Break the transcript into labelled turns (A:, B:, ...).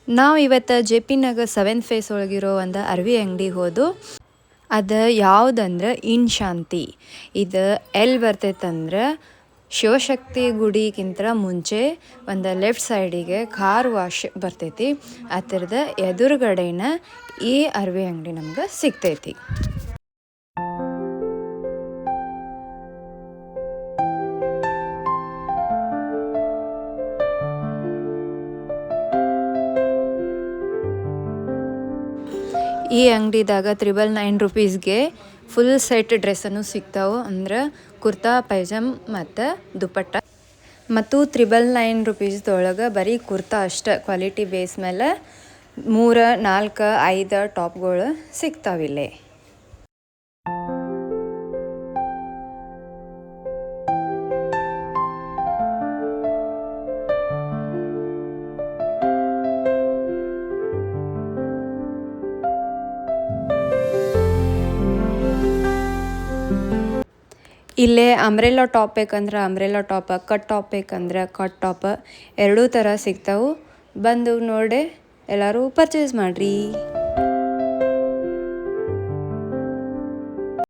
A: ನಾವು ಇವತ್ತು J P Nagar 7th face ಒಳಗಿರೋ ಒಂದು ಅರ್ವಿ ಅಂಗಡಿಗೆ ಹೋದು. ಅದು ಯಾವುದಂದ್ರೆ ಇನ್ ಶಾಂತಿ. ಇದು ಎಲ್ಲಿ ಬರ್ತೈತಂದ್ರೆ ಶಿವಶಕ್ತಿ ಗುಡಿಗಿಂತ ಮುಂಚೆ ಒಂದು ಲೆಫ್ಟ್ ಸೈಡಿಗೆ ಕಾರ್ ವಾಶ್ ಬರ್ತೈತಿ. ಅದರದ ಎದುರುಗಡೆನ ಈ ಅರ್ವಿ ಅಂಗಡಿ ನಮ್ಗೆ ಸಿಗ್ತೈತಿ. ಈ ಅಂಗಡಿದಾಗ 999 ರೂಪೀಸ್ಗೆ ಫುಲ್ ಸೆಟ್ ಡ್ರೆಸ್ಸನ್ನು ಸಿಗ್ತಾವೆ. ಅಂದ್ರೆ ಕುರ್ತಾ ಪೈಜಾಮ್ ಮತ್ತು ದುಪಟ್ಟ. ಮತ್ತು 999 ರೂಪೀಸ್ದೊಳಗೆ ಬರೀ ಕುರ್ತಾ ಅಷ್ಟೇ ಕ್ವಾಲಿಟಿ ಬೇಸ್ ಮೇಲೆ 3, 4, 5 ಟಾಪ್ಗಳು ಸಿಗ್ತಾವಿಲ್ಲೇ. ಇಲ್ಲೇ ಅಂಬ್ರೆಲಾ ಟಾಪ್ ಬೇಕಂದ್ರೆ ಅಂಬ್ರೆಲಾ ಟಾಪ್, ಕಟ್ ಟಾಪ್ ಬೇಕಂದ್ರೆ ಕಟ್ ಟಾಪ್ ಎರಡೂ ಥರ ಸಿಗ್ತಾವೆ. ಬಂದು ನೋಡಿ ಎಲ್ಲರೂ ಪರ್ಚೇಸ್ ಮಾಡಿರಿ.